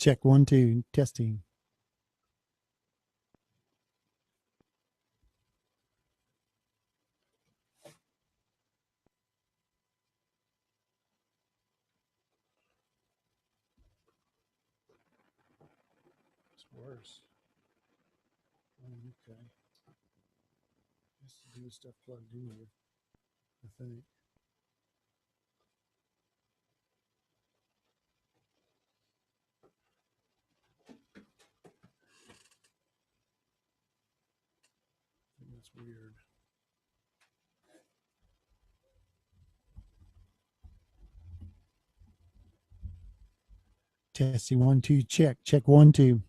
Check 1, 2, testing. It's worse. Oh, okay. Has to do with stuff plugged in here, I think. I think that's weird. Testing 1, 2, check. Check 1, 2.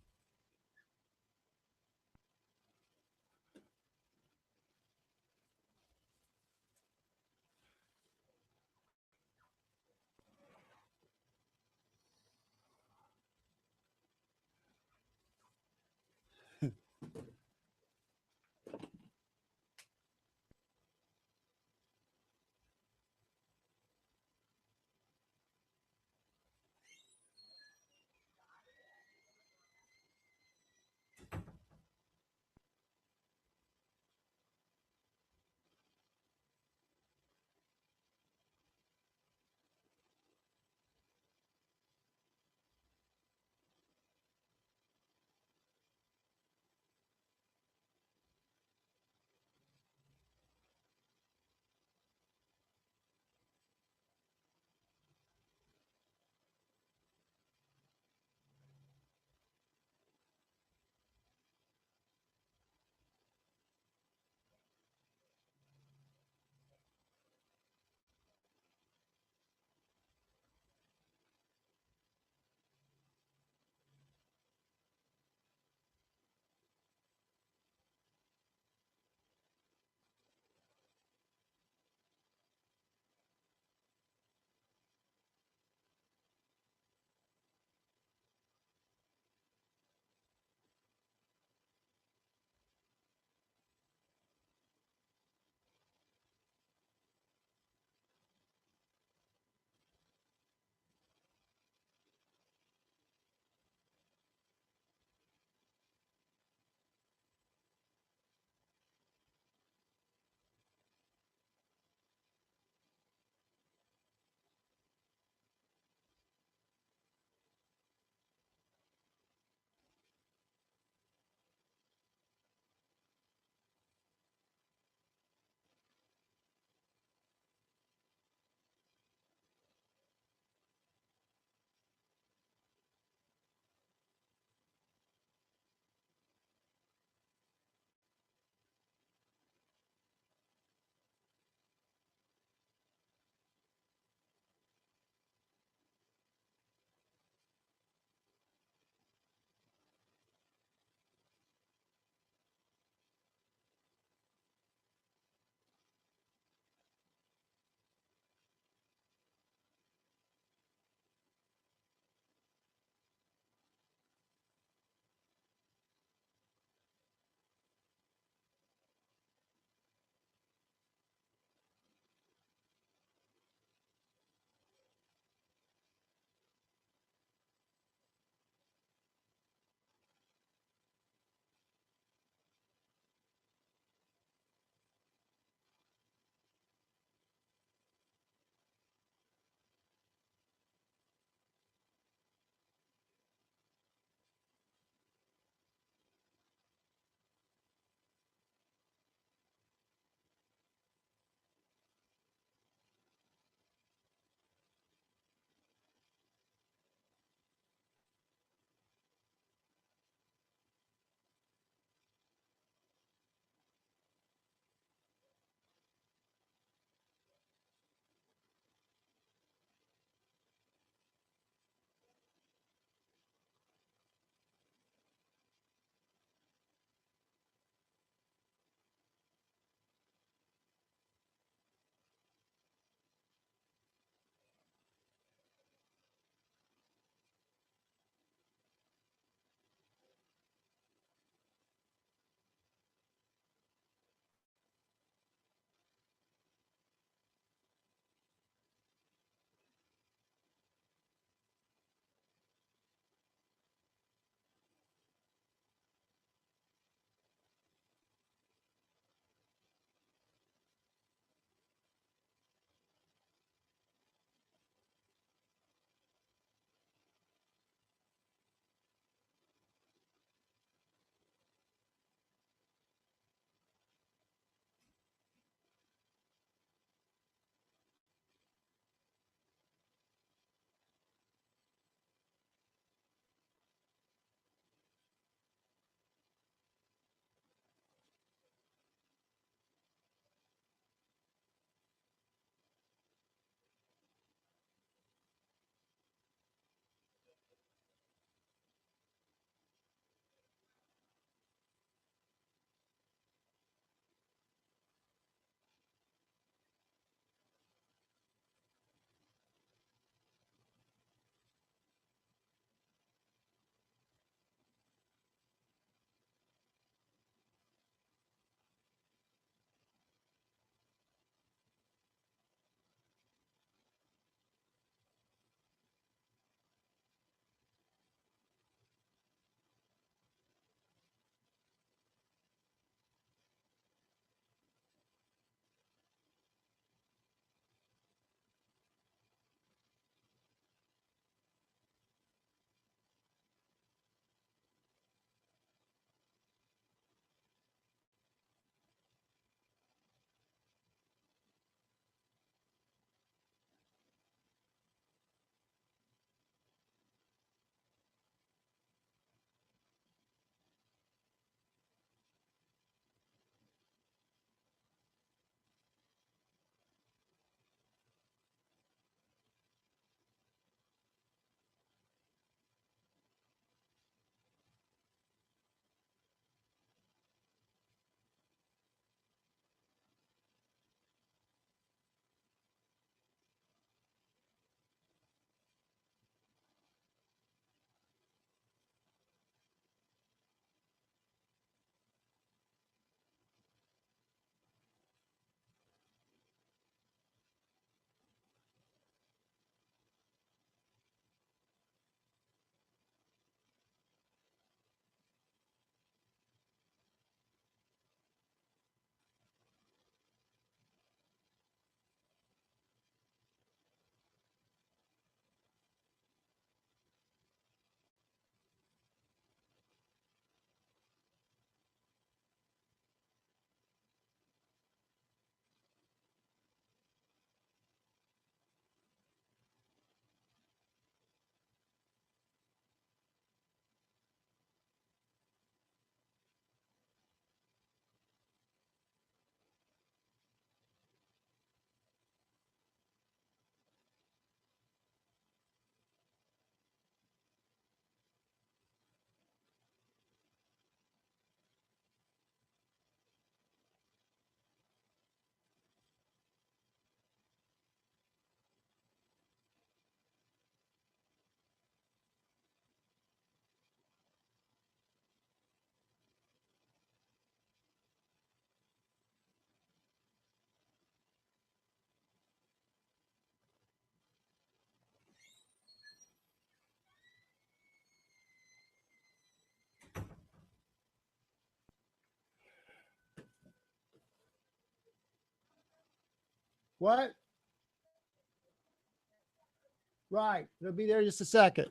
What? Right. It'll be there in just a second.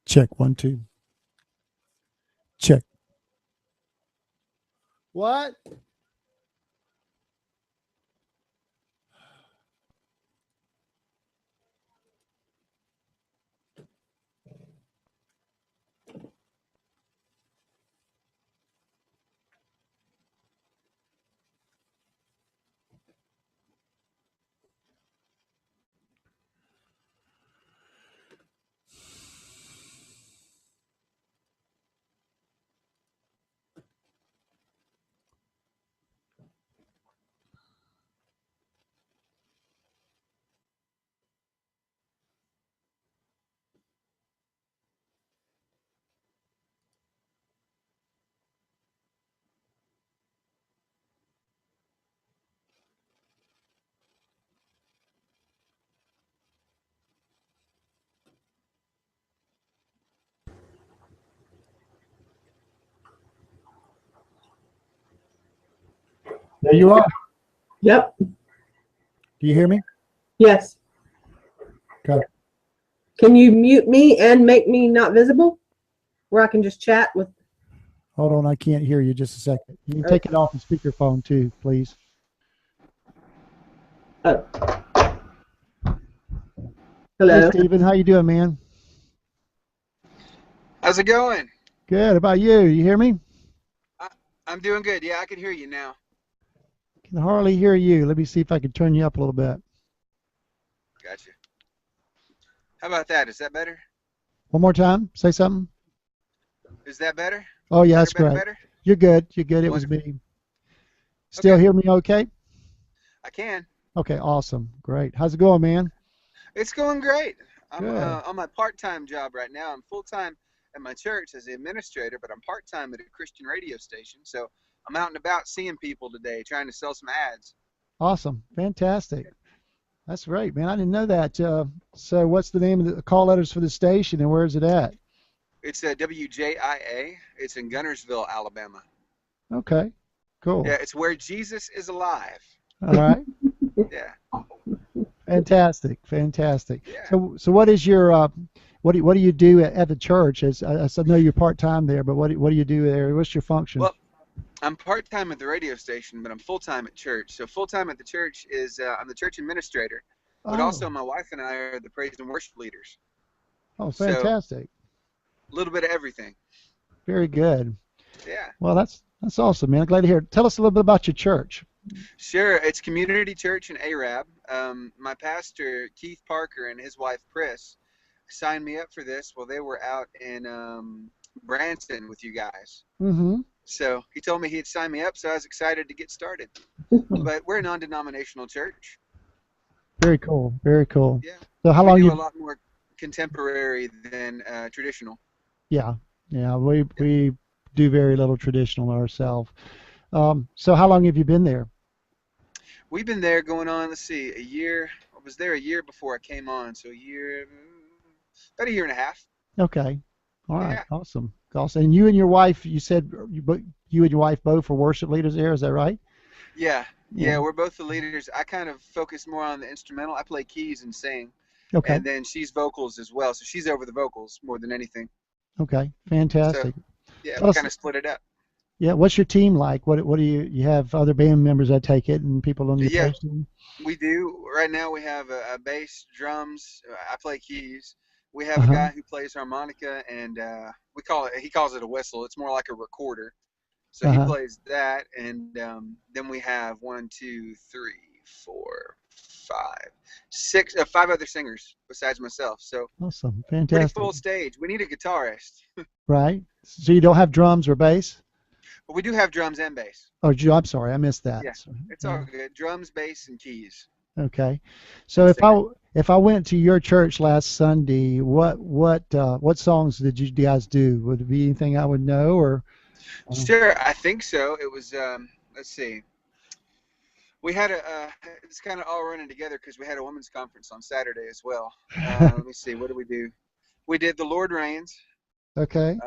Check 1, 2. Check. What? There you are. Yep. Do you hear me? Yes. Okay. Can you mute me and make me not visible? Where I can just chat with. Hold on, I can't hear you. Just a second. You can take it off the speakerphone too, please. Oh. Hello. Hey, Stephen, how you doing, man? How's it going? Good. How about you? You hear me? I'm doing good. Yeah, I can hear you now. Can hardly hear you. Let me see if I can turn you up a little bit. Gotcha. How about that? Is that better? One more time. Say something. Is that better? Oh, yeah, that's better, great. better? You're good. You're good. It was Wonderful. me. Still Okay. hear me okay? I can. Okay, awesome. Great. How's it going, man? It's going great. I'm Good. on my part-time job right now. I'm full-time at my church as the administrator, but I'm part-time at a Christian radio station. So I'm out and about seeing people today, trying to sell some ads. Awesome. Fantastic. That's great, man. I didn't know that. So what's the name of the call letters for the station and where is it at? It's WJIA. It's in Gunnersville, Alabama. Okay, cool. Yeah, it's where Jesus is alive. All right. Yeah. Fantastic. Fantastic. Yeah. So what is your what do you do at the church? As I know you're part-time there, but what do you do there? What's your function? Well, I'm part-time at the radio station, but I'm full-time at church. So full-time at the church is I'm the church administrator, but also my wife and I are the praise and worship leaders. Oh, So fantastic. a little bit of everything. Very good. Yeah. Well, that's awesome, man. Glad to hear it. Tell us a little bit about your church. Sure. It's Community Church in Arab. My pastor, Keith Parker, and his wife, Pris, signed me up for this while they were out in Branson with you guys. Mm-hmm. So he told me he'd sign me up, so I was excited to get started. But we're a non-denominational church. Very cool. Very cool. Yeah. So how We long do you? a lot more contemporary than traditional. Yeah. We do very little traditional ourselves. So how long have you been there? We've been there going on, let's see, a year. I was there a year before I came on, so about a year and a half. Okay. All right. Yeah. Awesome. Awesome. And you and your wife, you said you and your wife both were worship leaders there. Is that right? Yeah, we're both the leaders. I kind of focus more on the instrumental. I play keys and sing, Okay. and then she's vocals as well. So she's over the vocals more than anything. Okay. So Fantastic. yeah, Tell we us, kind of split it up. yeah, what's your team like? What do you have other band members, I take it, and people on your Yeah, praise team? we do. Right now we have a bass, drums. I play keys. We have a Uh-huh. guy who plays harmonica, and he calls it a whistle. It's more like a recorder. So he Uh-huh. plays that, and then we have 1, 2, 3, 4, 5 other singers besides myself. So Awesome. pretty Fantastic. full stage. We need a guitarist, Right. So you don't have drums or bass? but we do have drums and bass. Oh, I'm sorry, I missed that. Yeah, it's all good. Drums, bass, and keys. Okay. So if I went to your church last Sunday, what songs did you guys do? Would it be anything I would know, or? Sure, I think so. It was let's see. We had it's kind of all running together because we had a women's conference on Saturday as well. Let me see. What did we do? We did "The Lord Reigns." Okay.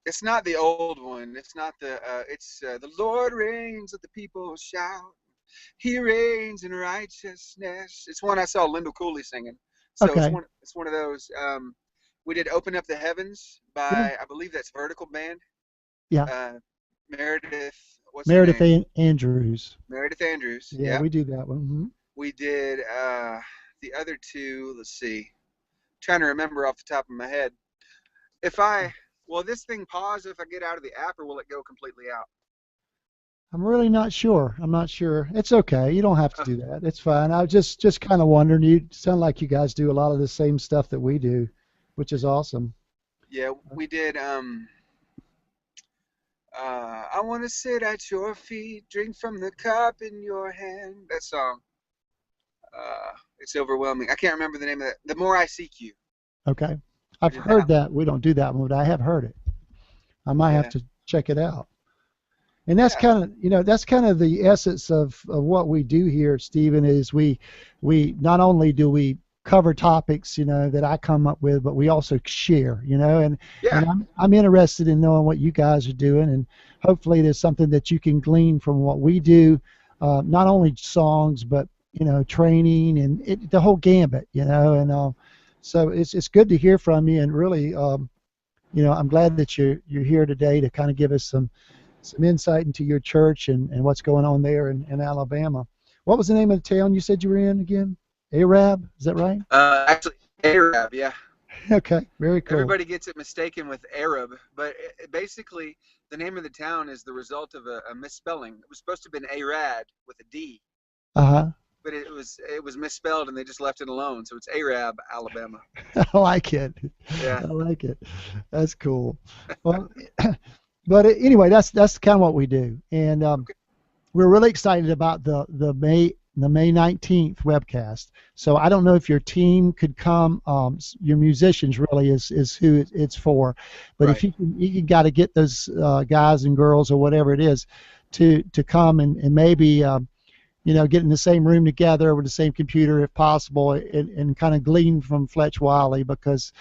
It's not the old one. It's not the. It's "The Lord reigns, let the people shout. He reigns in righteousness." It's one I saw Lyndall Cooley singing. So Okay. it's one of those. We did "Open Up the Heavens" by Yeah. I believe that's Vertical Band. Yeah. Meredith. What's her name? Andrews. Meredith Andrews. Yeah, Yeah. we do that one. Mm-hmm. We did the other two. Let's see. Trying to remember off the top of my head. Will this thing pause if I get out of the app, or will it go completely out? I'm really not sure. I'm not sure. It's okay. You don't have to do that. It's fine. I was just kind of wondering. You sound like you guys do a lot of the same stuff that we do, which is awesome. Yeah, we did. I want to sit at your feet, drink from the cup in your hand. That song. It's overwhelming. I can't remember the name of it. The More I Seek You. Okay. I've heard that. We don't do that one, but I have heard it. I might have to check it out. And that's kind of, that's kind of the essence of what we do here, Stephen, is we not only do we cover topics, that I come up with, but we also share, and I'm interested in knowing what you guys are doing, and hopefully there's something that you can glean from what we do, not only songs, but, training and the whole gambit, and so it's good to hear from you, and really, I'm glad that you're here today to kind of give us some insight into your church and what's going on there in Alabama. What was the name of the town you said you were in again? Arab, is that right? Actually, Arab, yeah. Okay, very cool. Everybody gets it mistaken with Arab, but basically the name of the town is the result of a misspelling. It was supposed to have been Arad with a D. Uh-huh. But it was misspelled, and they just left it alone. So it's Arab, Alabama. I like it. Yeah. I like it. That's cool. Well, but anyway, that's kind of what we do, and we're really excited about the May 19th webcast. So I don't know if your team could come. Your musicians really is who it's for, but if you got to get those guys and girls or whatever it is to come and maybe get in the same room together with the same computer if possible, and kind of glean from Fletch Wiley, because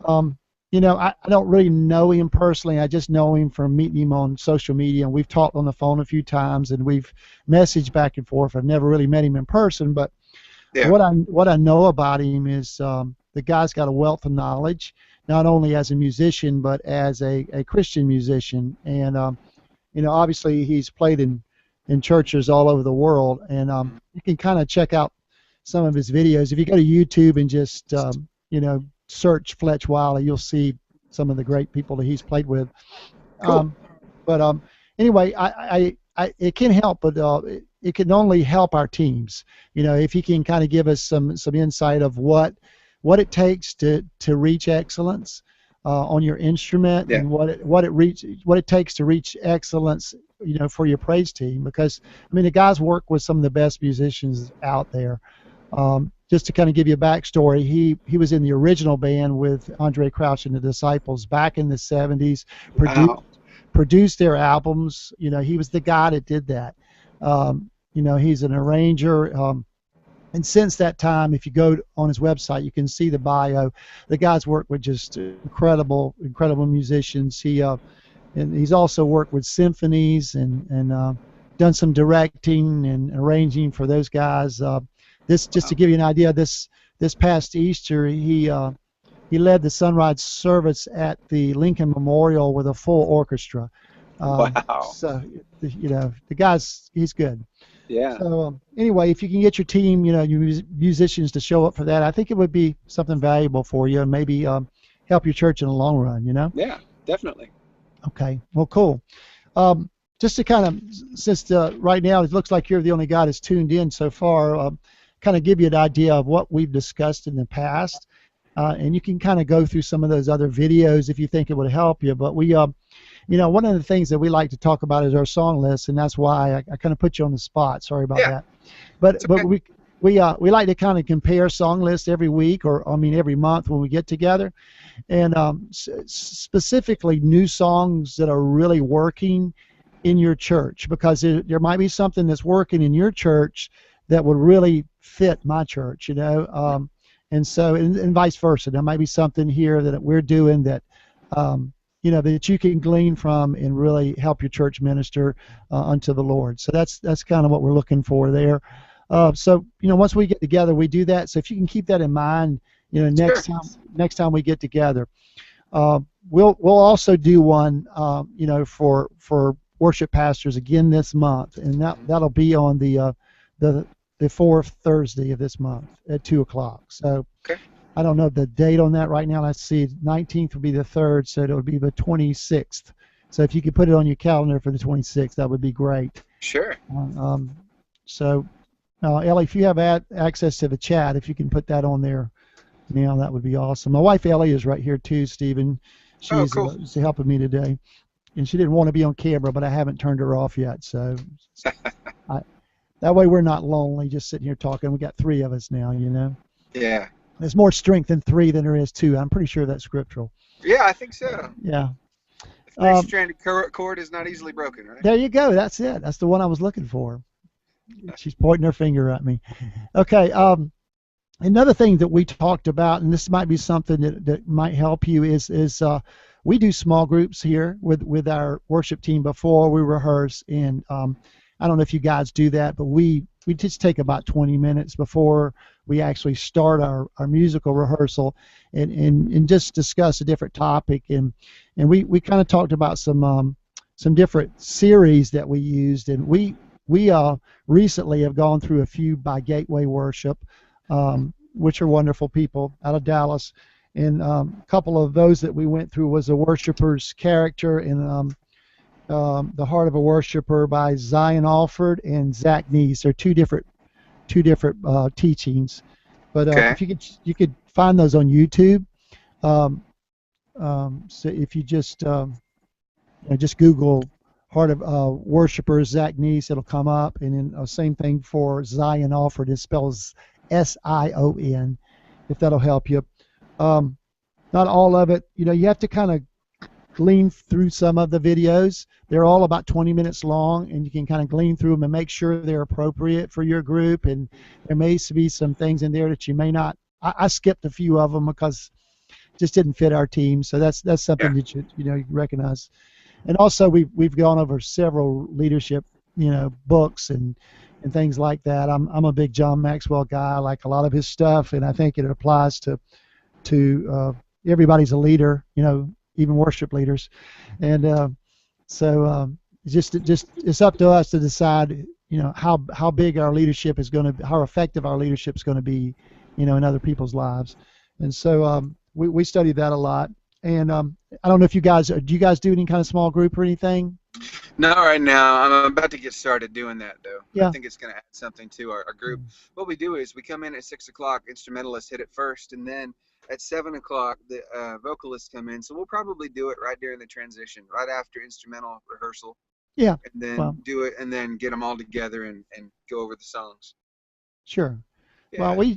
I don't really know him personally. I just know him from meeting him on social media, and we've talked on the phone a few times, and we've messaged back and forth. I've never really met him in person, but what I know about him is the guy's got a wealth of knowledge, not only as a musician but as a Christian musician, and obviously he's played in churches all over the world, and you can kind of check out some of his videos if you go to YouTube and just search Fletch Wiley. You'll see some of the great people that he's played with. Cool. But anyway, I it can help, but it can only help our teams. If he can kind of give us some insight of what it takes to reach excellence on your instrument, and what it takes to reach excellence, for your praise team. Because the guys work with some of the best musicians out there. Just to kind of give you a backstory, he was in the original band with Andre Crouch and the Disciples back in the 70s, produced their albums. He was the guy that did that. He's an arranger, and since that time, if you go on his website, you can see the bio. The guy's worked with just incredible musicians. And he's also worked with symphonies and done some directing and arranging for those guys. Just to give you an idea, this past Easter, he led the sunrise service at the Lincoln Memorial with a full orchestra. Wow. So the guy's he's good. Yeah. So anyway, if you can get your team, your musicians to show up for that, I think it would be something valuable for you, and maybe help your church in the long run. Yeah, definitely. Okay. Well, cool. Just to kind of, since right now it looks like you're the only guy that's tuned in so far, kind of give you an idea of what we've discussed in the past, and you can kind of go through some of those other videos if you think it would help you. But we, one of the things that we like to talk about is our song list, and that's why I kind of put you on the spot. Sorry about that. But It's okay. we like to kind of compare song lists every week, or I mean every month when we get together, and specifically new songs that are really working in your church, because there might be something that's working in your church that would really fit my church, and so and vice versa. There might be something here that we're doing that that you can glean from and really help your church minister unto the Lord. So that's kind of what we're looking for there. So once we get together, we do that. So if you can keep that in mind, next time we get together, we'll also do one, for worship pastors again this month, and that'll be on the fourth Thursday of this month at 2:00. So I don't know the date on that right now. Let's see, 19th will be the 3rd, so it'll be the 26th. So if you could put it on your calendar for the 26th, that would be great. Sure. So, Ellie, if you have access to the chat, if you can put that on there now, that would be awesome. My wife Ellie is right here too, Stephen. She's cool. Helping me today, and she didn't want to be on camera, but I haven't turned her off yet. So that way we're not lonely just sitting here talking. We got 3 of us now, Yeah. There's more strength in 3 than there is 2. I'm pretty sure that's scriptural. Yeah, I think so. Yeah. The stranded cord is not easily broken, right? There you go. That's it. That's the one I was looking for. She's pointing her finger at me. Okay. Another thing that we talked about, and this might be something that might help you, is we do small groups here with our worship team before we rehearse, and I don't know if you guys do that, but we just take about 20 minutes before we actually start our musical rehearsal and just discuss a different topic, and we kind of talked about some different series that we used, and we recently have gone through a few by Gateway Worship, which are wonderful people out of Dallas, and a couple of those that we went through was a worshiper's character and The Heart of a Worshiper by Zion Alford and Zach Neese. They're two different teachings, but if you could find those on YouTube. So if you just Google Heart of Worshippers Zach Neese, it'll come up, and then same thing for Zion Alford. It spells Sion, if that'll help you. Not all of it, you have to kind of glean through some of the videos. They're all about 20 minutes long, and you can kind of glean through them and make sure they're appropriate for your group, and there may be some things in there that you may not. I skipped a few of them because it just didn't fit our team, so that's something that you recognize. And also we've gone over several leadership books and things like that. I'm a big John Maxwell guy. I like a lot of his stuff, and I think it applies to everybody's a leader, even worship leaders, and so it's up to us to decide, how big our leadership is going to, how effective our leadership is going to be, in other people's lives, and so we study that a lot. And I don't know if do you guys do any kind of small group or anything? Not right now. I'm about to get started doing that, though. Yeah. I think it's going to add something to our group. What we do is we come in at 6 o'clock, instrumentalists hit it first, and then at 7 o'clock, the vocalists come in. So we'll probably do it right during the transition, right after instrumental rehearsal. Yeah. And then do it, and then get them all together and go over the songs. Sure. Yeah. Well,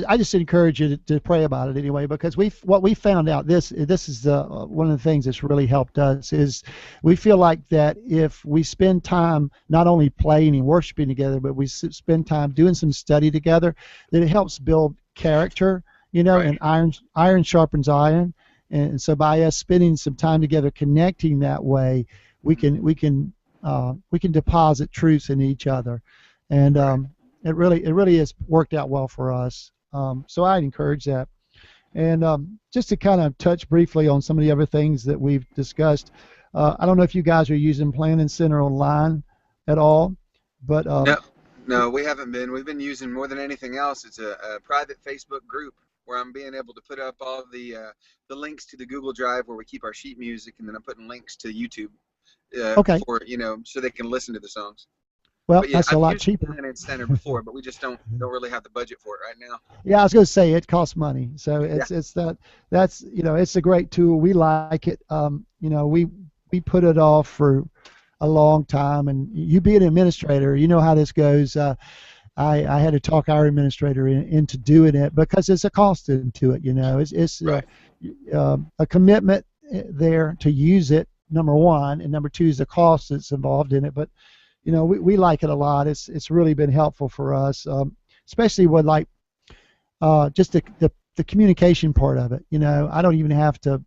I just encourage you to pray about it anyway, because what we found out, this is one of the things that's really helped us, is we feel like that if we spend time not only playing and worshiping together, but we spend time doing some study together, that it helps build character, Right. and iron sharpens iron, and so by us spending some time together, connecting that way, we can deposit truths in each other, and Right. It really has worked out well for us. So I'd encourage that. And just to kind of touch briefly on some of the other things that we've discussed, I don't know if you guys are using Planning Center Online at all, but No, we haven't been. We've been using, more than anything else, it's a private Facebook group where I'm being able to put up all the links to the Google Drive where we keep our sheet music, and then I'm putting links to YouTube okay. for so they can listen to the songs. Well, But yeah, that's a I've lot used the cheaper. Finance Center before, but we just don't really have the budget for it right now. Yeah, I was going to say it costs money, so Yeah. it's that's it's a great tool. We like it. We put it off for a long time, and you be an administrator, you know how this goes. I had to talk our administrator into doing it because there's a cost into it. It's Right. a commitment there to use it. Number one, and number two is the cost that's involved in it. But we like it a lot. It's really been helpful for us, especially with like just the communication part of it. I don't even have to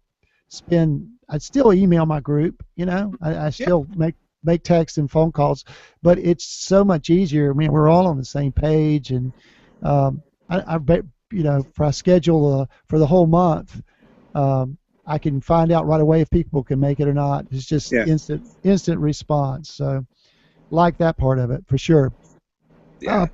I still email my group. I Yeah. still make texts and phone calls, but it's so much easier. I mean, we're all on the same page, and I bet for a schedule for the whole month, I can find out right away if people can make it or not. It's just Yeah. instant response. So like that part of it for sure. Yeah.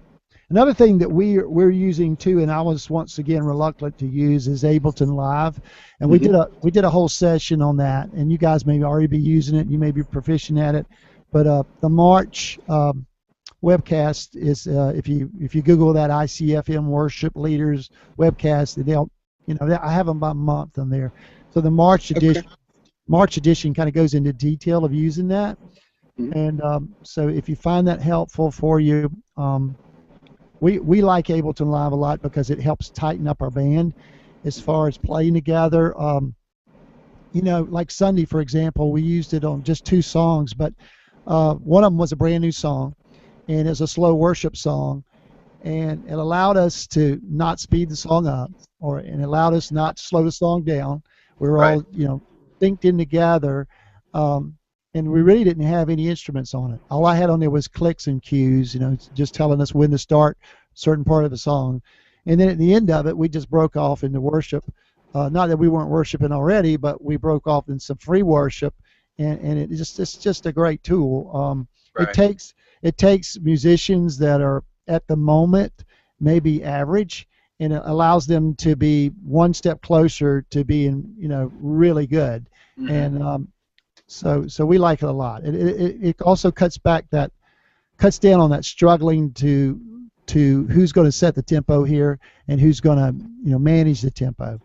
Another thing that we're using too, and I was once again reluctant to use, is Ableton Live, and we did a whole session on that. And you guys may already be using it, you may be proficient at it, but the March webcast is if you Google that ICFM Worship Leaders Webcast, they'll I have them by month on there. So the March edition kind of goes into detail of using that, and so if you find that helpful for you. We like Ableton Live a lot because it helps tighten up our band as far as playing together. Like Sunday, for example, we used it on just 2 songs, but one of them was a brand new song, and it's a slow worship song, and it allowed us to not speed the song up, and it allowed us not to slow the song down. We were all, synced in together, and we really didn't have any instruments on it. All I had on there was clicks and cues, just telling us when to start a certain part of the song. And then at the end of it, we just broke off into worship. Not that we weren't worshiping already, but we broke off in some free worship, and it's just a great tool. Right. It takes musicians that are at the moment maybe average, and it allows them to be one step closer to being really good. And so we like it a lot. It also cuts down on that struggling to who's going to set the tempo here and who's going to manage the tempo.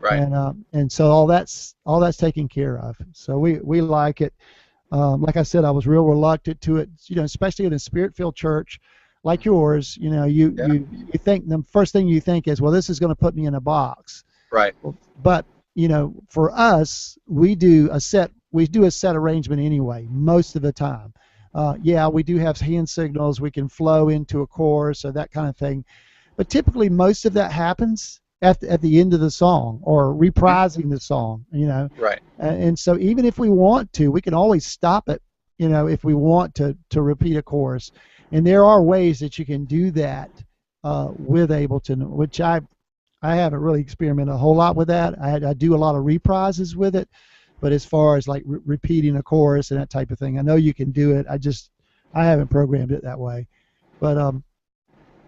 Right. And so all that's taken care of. So we like it. Like I said, I was real reluctant to it. Especially in a spirit-filled church like yours. You think the first thing you think is, well, this is going to put me in a box. Right. But for us, we do a set arrangement anyway most of the time. We do have hand signals. We can flow into a chorus or that kind of thing, but typically most of that happens at the end of the song or reprising the song. Right. And so even if we want to, we can always stop it. If we want to repeat a chorus, and there are ways that you can do that with Ableton, which I haven't really experimented a whole lot with that. I do a lot of reprises with it. But as far as like repeating a chorus and that type of thing, I know you can do it. I haven't programmed it that way. But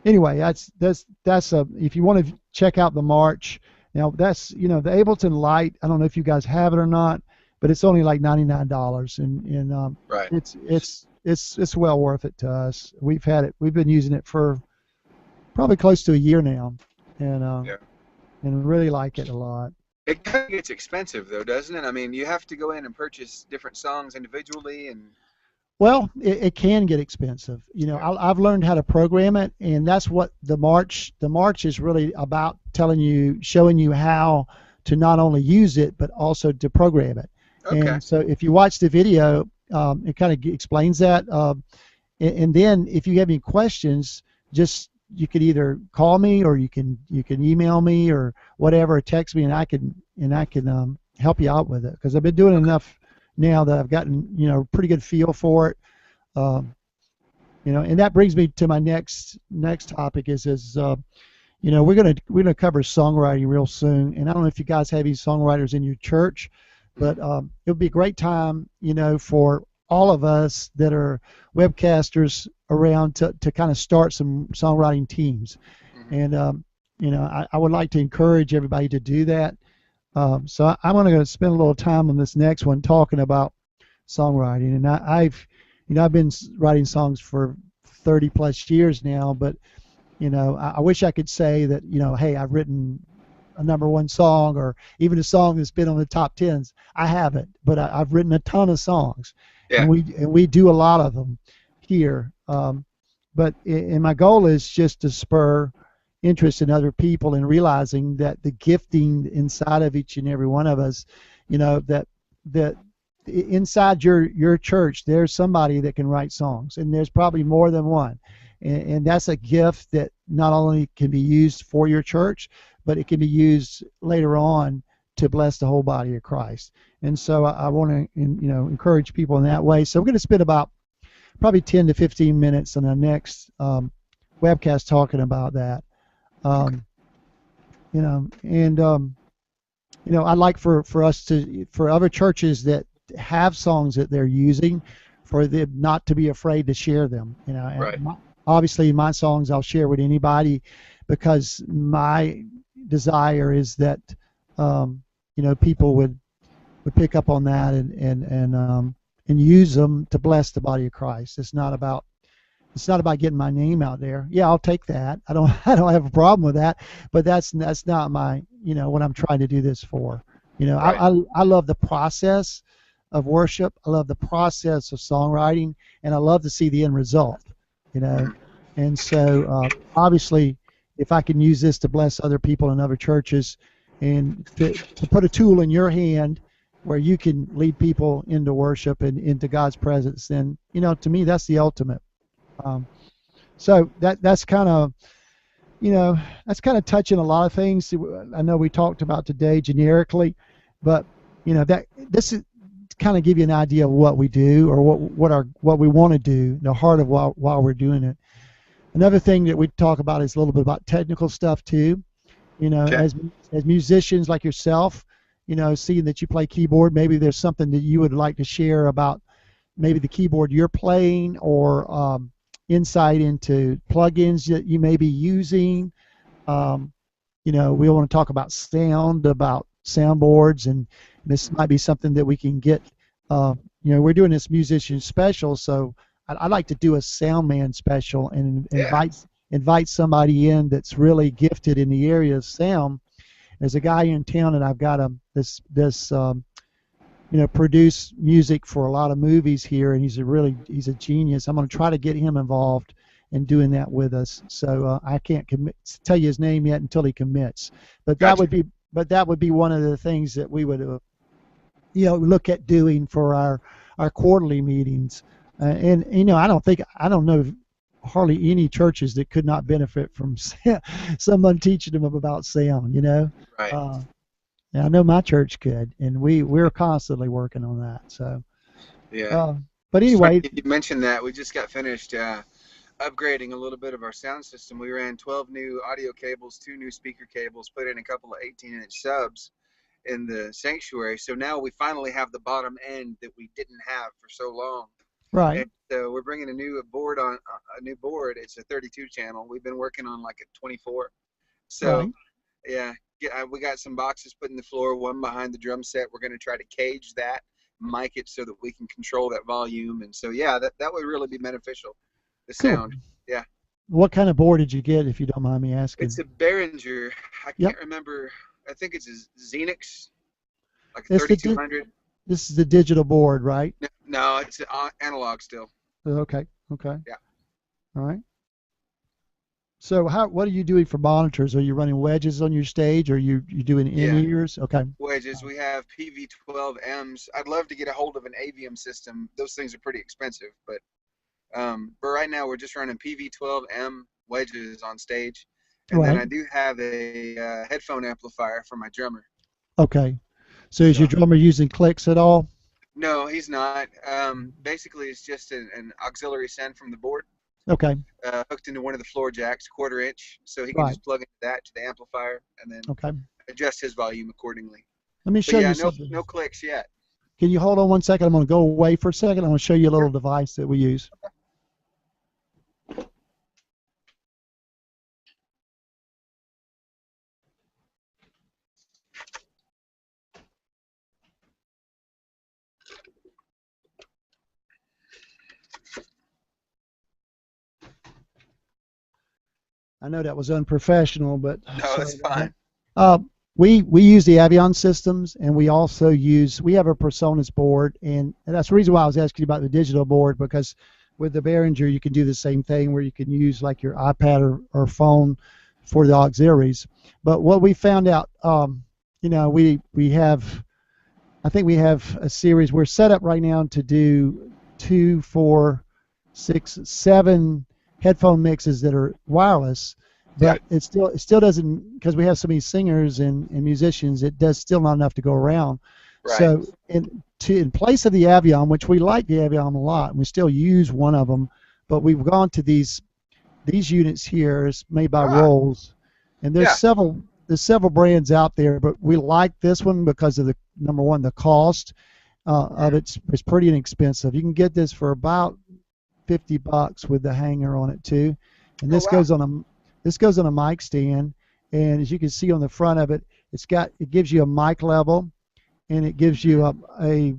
anyway, that's if you want to check out the March. Now that's the Ableton Lite. I don't know if you guys have it or not, but it's only like $99, and right. It's well worth it to us. We've been using it for probably close to a year now, and really like it a lot. It kind of gets expensive, though, doesn't it? I mean, you have to go in and purchase different songs individually, and well, it can get expensive. I've learned how to program it, and that's what the March is really about, showing you how to not only use it but also to program it. Okay. And so if you watch the video, it kind of explains that. And then if you have any questions, you could either call me or you can email me or whatever, or text me, and I can help you out with it, because I've been doing enough now that I've gotten pretty good feel for it. And that brings me to my next topic is we're gonna cover songwriting real soon, and I don't know if you guys have any songwriters in your church, but it'll be a great time for all of us that are webcasters around to kind of start some songwriting teams. And I would like to encourage everybody to do that. So I'm going to spend a little time on this next one talking about songwriting. And I've been writing songs for 30 plus years now, but I wish I could say that, hey, I've written a #1 song or even a song that's been on the top tens. I haven't, but I've written a ton of songs, Yeah. and we do a lot of them here. And my goal is just to spur interest in other people and realizing that the gifting inside of each and every one of us, that inside your church there's somebody that can write songs, and there's probably more than one, and that's a gift that not only can be used for your church, but it can be used later on to bless the whole body of Christ. And so I want to encourage people in that way. So we're going to spend about probably 10 to 15 minutes on our next webcast talking about that. I'd like for us to, for other churches that have songs that they're using, for them not to be afraid to share them. Right. Obviously my songs I'll share with anybody, because my desire is that people would pick up on that and use them to bless the body of Christ. It's not about getting my name out there. Yeah, I'll take that. I don't have a problem with that, but that's not my what I'm trying to do this for. Right. I love the process of worship. I love the process of songwriting, and I love to see the end result. And so obviously, if I can use this to bless other people in other churches, and to put a tool in your hand where you can lead people into worship and into God's presence, then to me that's the ultimate. So that's kind of touching a lot of things I know we talked about today generically, but that this is kind of give you an idea of what we do, or what we want to do, the heart of while we're doing it. Another thing that we talk about is a little bit about technical stuff too. Okay. As musicians like yourself, seeing that you play keyboard, maybe there's something that you would like to share about maybe the keyboard you're playing, or insight into plugins that you may be using. We want to talk about sound, about soundboards, and this might be something that we can get. We're doing this musician special, so I'd like to do a sound man special and invite somebody in that's really gifted in the area of sound. There's a guy in town, and I've got this produce music for a lot of movies here, and he's a genius. I'm going to try to get him involved in doing that with us. So I can't tell you his name yet until he commits. But Gotcha. that would be one of the things that we would look at doing for our quarterly meetings. And I don't know hardly any churches that could not benefit from someone teaching them about sound. Right. I know my church could, and we're constantly working on that. So Yeah. but anyway, You mentioned that we just got finished upgrading a little bit of our sound system. We ran 12 new audio cables, 2 new speaker cables, put in a couple of 18-inch subs in the sanctuary. So now we finally have the bottom end that we didn't have for so long. right. And so we're bringing a new board. It's a 32 channel. We've been working on like a 24. So Right. yeah, we got some boxes put in the floor, one behind the drum set. We're going to try to cage that, mic it so that we can control that volume. And so yeah, that would really be beneficial. The Cool. sound. Yeah. What kind of board did you get, if you don't mind me asking? It's a Behringer. I Yep. can't remember. I think it's a Xenix, like a It's the 3200. This is the digital board, right? No, it's analog still. Okay. Yeah. All right. So what are you doing for monitors? Are you running wedges on your stage, or you doing in-ears? Okay. Wedges. We have PV12Ms. I'd love to get a hold of an Avium system. Those things are pretty expensive, but right now we're just running PV12M wedges on stage, and then Right. I do have a headphone amplifier for my drummer. Okay. So is your drummer using clicks at all? No, he's not. Basically, it's just an auxiliary send from the board. Okay. Hooked into one of the floor jacks, 1/4 inch, so he can Right. just plug into that to the amplifier and then Okay. adjust his volume accordingly. Let me But show yeah, you something. no clicks yet. Can you hold on one second? I'm going to go away for a second. I'm going to show you a little device that we use. I know that was unprofessional, but No, it's fine. We use the Avion systems, and we also we have a Personas board, and that's the reason why I was asking you about the digital board, because with the Behringer you can do the same thing where you can use like your iPad or phone for the auxiliaries. But what we found out, you know, we have, I think we have a series. We're set up right now to do 2, 4, 6, 7 headphone mixes that are wireless, but it still doesn't, because we have so many singers and musicians, it does still not enough to go around. Right. So in place of the Avion, which we like the Avion a lot, and we still use one of them, but we've gone to these units here. It's made by Rolls, and there's several brands out there, but we like this one because of the number one, the cost of it's pretty inexpensive. You can get this for about $50 with the hanger on it too, and this goes on a mic stand, and as you can see on the front of it, it gives you a mic level, and it gives you a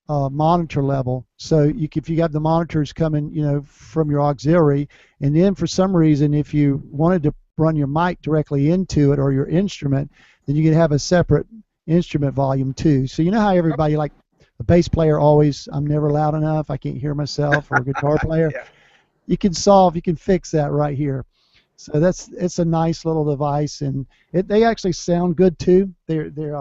monitor level. So if you have the monitors coming, you know, from your auxiliary, and then for some reason if you wanted to run your mic directly into it or your instrument, then you can have a separate instrument volume too. So you know how everybody, like a bass player always, I'm never loud enough, I can't hear myself, or a guitar player. You can fix that right here. So it's a nice little device, and they actually sound good too. They're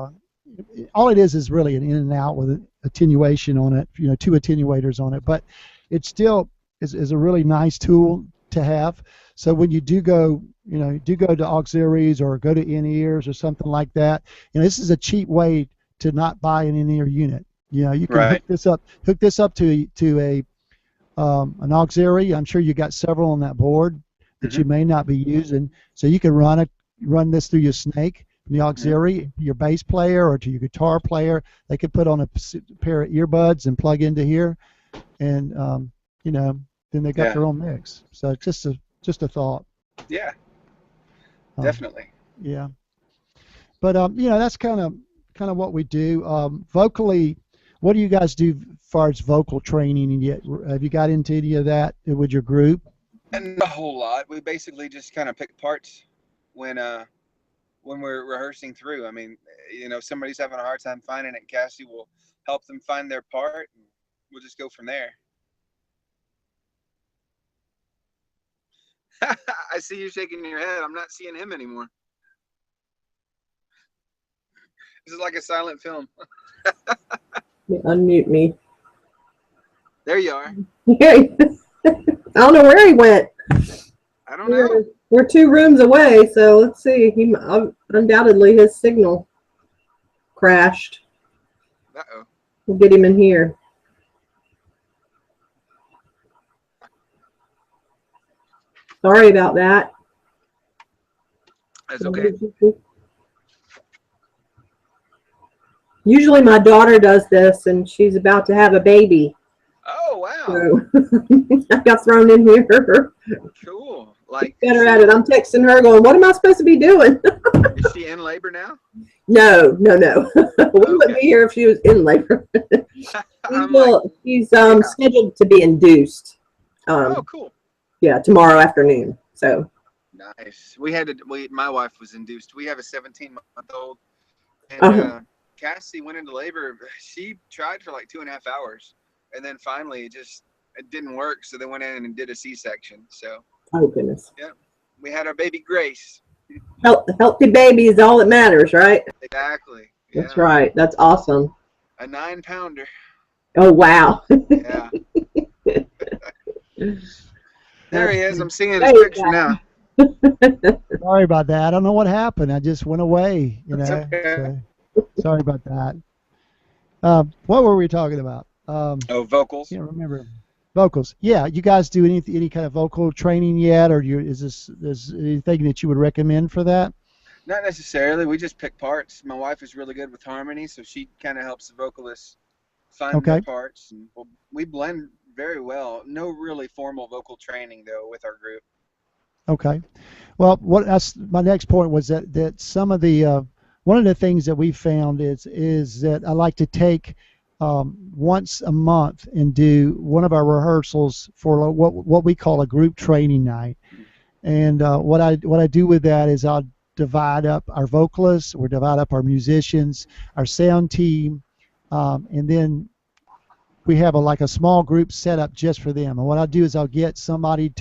all it is really an in and out with an attenuation on it, you know, 2 attenuators on it, but it still is a really nice tool to have. So when you do go to auxiliaries or go to in-ears or something like that, you know, this is a cheap way to not buy an in-ear unit. You know, you can hook this up to an auxiliary. I'm sure you got several on that board that you may not be using, so you can run this through your snake, the auxiliary, your bass player or to your guitar player. They could put on a pair of earbuds and plug into here, and you know, then they got their own mix. So just a thought. Yeah, definitely. Yeah, but you know, that's kind of what we do. Vocally, what do you guys do as far as vocal training? And yet, have you got into any of that with your group? And a whole lot. We basically just kind of pick parts when we're rehearsing through. I mean, you know, if somebody's having a hard time finding it, Cassie will help them find their part, and we'll just go from there. I see you shaking your head. I'm not seeing him anymore. This is like a silent film. Unmute me. There you are. I don't know where he went. I don't know. We're 2 rooms away, so let's see. Undoubtedly his signal crashed. Uh-oh. We'll get him in here. Sorry about that. That's okay. Usually my daughter does this, and she's about to have a baby. Oh, wow. So I got thrown in here. Cool. Like, better at it. I'm texting her going, what am I supposed to be doing? Is she in labor now? No. We wouldn't be here if she was in labor. She's scheduled to be induced. Oh, cool. Yeah, tomorrow afternoon. So nice. My wife was induced. We have a 17-month-old, and Cassie went into labor. She tried for like 2.5 hours, and then finally it didn't work. So they went in and did a C-section. So. Oh goodness. Yeah, we had our baby Grace. Healthy baby is all that matters, right? Exactly. Yeah. That's right. That's awesome. A 9-pounder. Oh wow. Yeah. There he is. I'm seeing his picture now. Sorry about that. I don't know what happened. I just went away. You know. Okay. So, sorry about that. What were we talking about? Vocals. I can't remember. Vocals. Yeah. You guys do any kind of vocal training yet, or is anything that you would recommend for that? Not necessarily. We just pick parts. My wife is really good with harmony, so she kind of helps the vocalists find their parts. And we blend very well. No really formal vocal training though with our group. Okay. Well, that's my next point was that some of the one of the things that we found is that I like to take once a month and do one of our rehearsals for what we call a group training night. And what I do with that is I'll divide up our vocalists, or divide up our musicians, our sound team, and then we have like a small group set up just for them. And what I'll do is I'll get somebody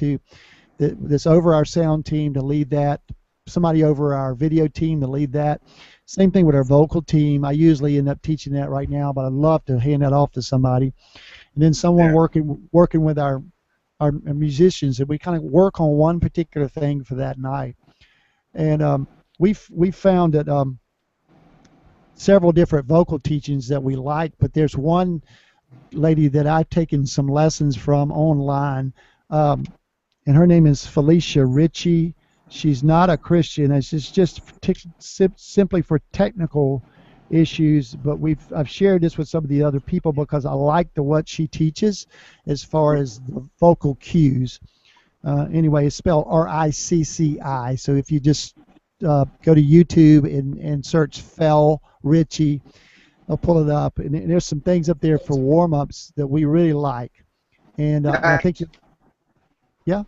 that's over our sound team to lead that, somebody over our video team to lead that. Same thing with our vocal team. I usually end up teaching that right now, but I'd love to hand that off to somebody. And then someone working with our musicians, and we kind of work on one particular thing for that night. And we've found that several different vocal teachings that we like, but there's one lady that I've taken some lessons from online, and her name is Felicia Ritchie. She's not a Christian. It's just simply for technical issues, but I've shared this with some of the other people because I like what she teaches as far as the vocal cues. Anyway, it's spelled R-I-C-C-I. So if you just go to YouTube and search Fel Ritchie, I'll pull it up, and there's some things up there for warm-ups that we really like. And I think, yeah,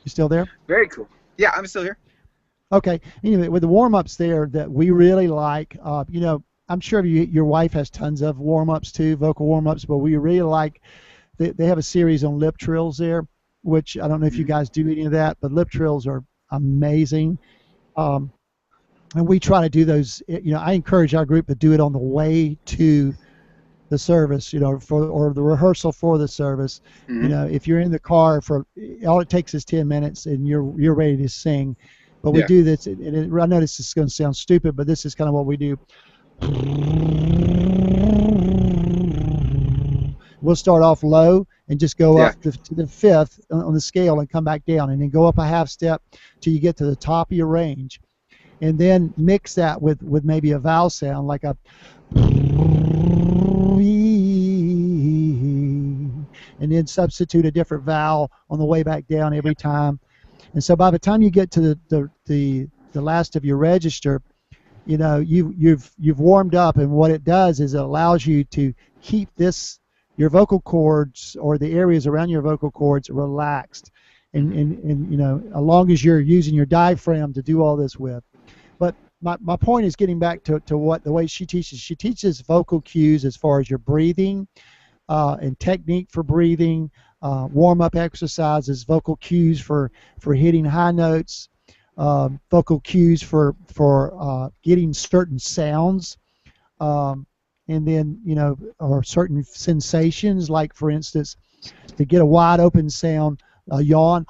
you still there? Very cool. Yeah, I'm still here. Okay. Anyway, with the warm-ups there that we really like, you know, I'm sure your wife has tons of warm-ups too, vocal warm-ups, but we really like, they have a series on lip trills there, which I don't know if you guys do any of that, but lip trills are amazing. And we try to do those, you know, I encourage our group to do it on the way to the service, you know, or the rehearsal for the service. You know, if you're in the car all it takes is 10 minutes and you're ready to sing. But we do this, and I know this is going to sound stupid, but this is kind of what we do. We'll start off low and just go up to the fifth on the scale and come back down, and then go up a half step till you get to the top of your range. And then mix that with maybe a vowel sound like a, and then substitute a different vowel on the way back down every time. And so by the time you get to the last of your register, you know, you've warmed up, and what it does is it allows you to keep your vocal cords, or the areas around your vocal cords, relaxed, and you know, as long as you're using your diaphragm to do all this with. But my point is getting back to the way she teaches. She teaches vocal cues as far as your breathing, and technique for breathing, warm-up exercises, vocal cues for hitting high notes, vocal cues for getting certain sounds, and then, you know, or certain sensations, like for instance, to get a wide open sound, a yawn,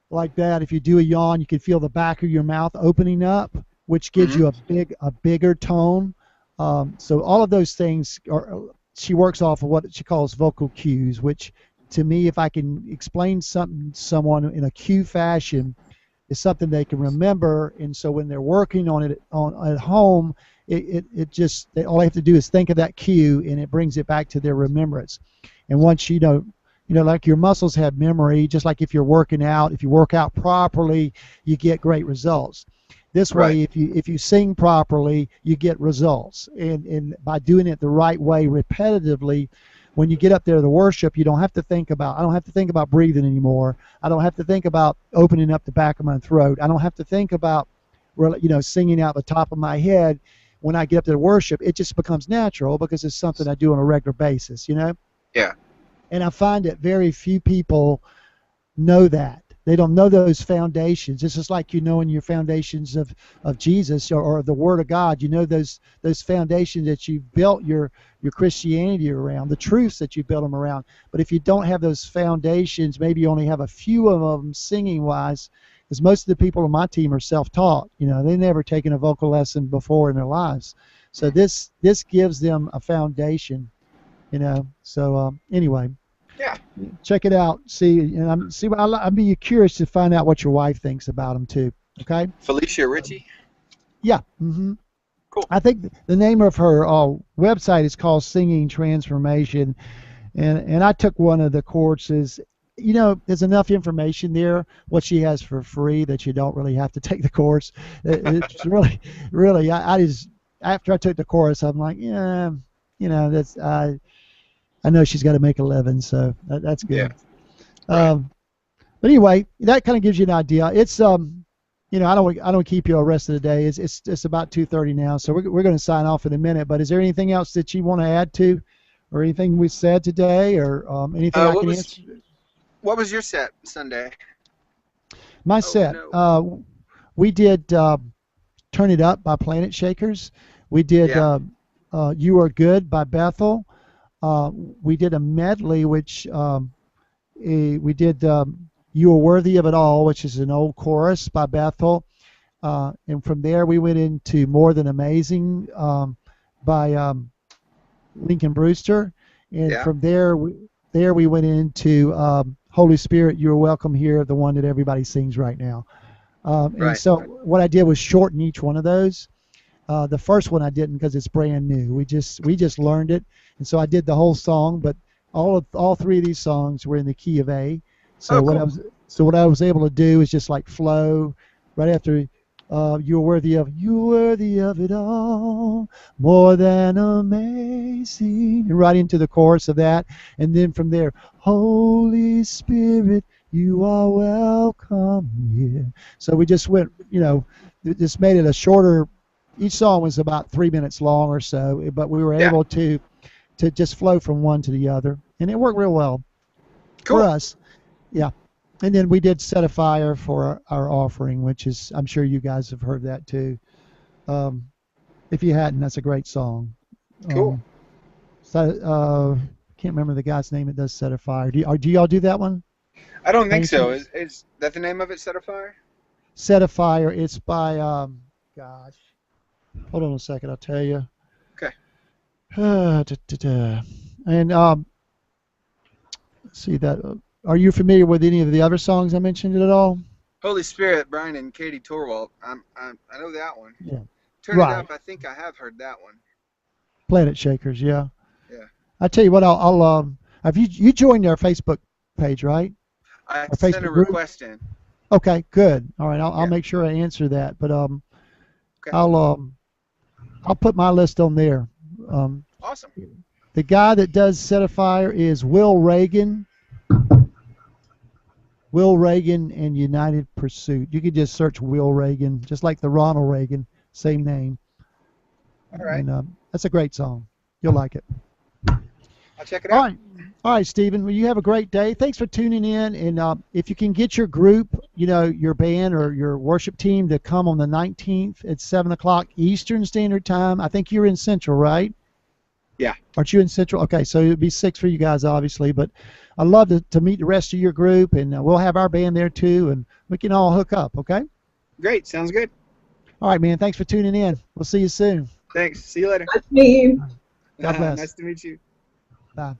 like that. If you do a yawn, you can feel the back of your mouth opening up, which gives you a bigger tone. So all of those things she works off of what she calls vocal cues, which to me, if I can explain something to someone in a cue fashion, is something they can remember. And so when they're working on it at home, it just, all they have to do is think of that cue, and it brings it back to their remembrance. And once you know, like your muscles have memory, just like if you're working out, if you work out properly, you get great results. This way, if you sing properly, you get results. And by doing it the right way repetitively, when you get up there to worship, I don't have to think about breathing anymore. I don't have to think about opening up the back of my throat. I don't have to think about, you know, singing out the top of my head. When I get up there to worship, it just becomes natural because it's something I do on a regular basis, you know? Yeah. And I find that very few people know that. They don't know those foundations. It's just like, you know, in your foundations of Jesus or the Word of God, you know, those foundations that you've built your Christianity around, the truths that you built them around. But if you don't have those foundations, maybe you only have a few of them singing-wise, because most of the people on my team are self-taught. You know, they've never taken a vocal lesson before in their lives. So this gives them a foundation, you know. So anyway. Yeah. Check it out. I'd be curious to find out what your wife thinks about them too. Okay. Felicia Ritchie. Yeah. Mm-hmm. Cool. I think the name of her website is called Singing Transformation, and I took one of the courses. You know, there's enough information there, what she has for free, that you don't really have to take the course. It's really, I just, after I took the course, I'm like, yeah, you know, that's, I know she's got to make a living, so that's good. Yeah. Right. But anyway, that kind of gives you an idea. It's you know, I don't keep you all the rest of the day. It's about 2:30 now, so we're going to sign off in a minute. But is there anything else that you want to add to, or anything we said today, or anything I can answer? What was your set Sunday? My set. No. We did "Turn It Up" by Planet Shakers. We did "You Are Good" by Bethel. We did a medley, which we did "You Are Worthy of It All," which is an old chorus by Bethel. And from there we went into "More Than Amazing" by Lincoln Brewster. And from there we went into "Holy Spirit, You Are Welcome Here," the one that everybody sings right now. And so what I did was shorten each one of those. The first one I didn't because it's brand new. We just learned it, and so I did the whole song. But all three of these songs were in the key of A. So what I was able to do is just like flow right after "You're worthy of it all, more than amazing," and right into the chorus of that, and then from there, "Holy Spirit, you are welcome here." So we just went, just made it a shorter. Each song was about 3 minutes long or so, but we were able to just flow from one to the other, and it worked real well for us. Yeah. And then we did "Set a Fire" for our offering, which is, I'm sure you guys have heard that too. If you hadn't, that's a great song. Cool. Can't remember the guy's name that does "Set a Fire." Do y'all do that one? I don't think so. Is that the name of it, "Set a Fire"? "Set a Fire." It's by, gosh, hold on a second, I'll tell you. Okay. And let's see that. Are you familiar with any of the other songs I mentioned at all? "Holy Spirit," Brian and Katie Torwalt. I know that one. Yeah. "Turn It Up," I think I have heard that one. Planet Shakers, yeah. Yeah. I tell you what, I'll have you joined our Facebook page, right? I Our sent Facebook a group? request in. Okay, good. All right, I'll make sure I answer that. But Okay. I'll put my list on there. Awesome. The guy that does "Set a Fire" is Will Reagan. Will Reagan and United Pursuit. You could just search Will Reagan, just like the Ronald Reagan, same name. All right. And that's a great song. You'll like it. I'll check it out. All right, Stephen. Well, you have a great day. Thanks for tuning in. And if you can get your group, your band or your worship team to come on the 19th at 7 o'clock Eastern Standard Time. I think you're in Central, right? Yeah. Aren't you in Central? Okay, so it would be 6 for you guys, obviously. But I'd love to meet the rest of your group, and we'll have our band there too, and we can all hook up, okay? Great. Sounds good. All right, man. Thanks for tuning in. We'll see you soon. Thanks. See you later. Nice to meet you. God bless. Nice to meet you. Bye.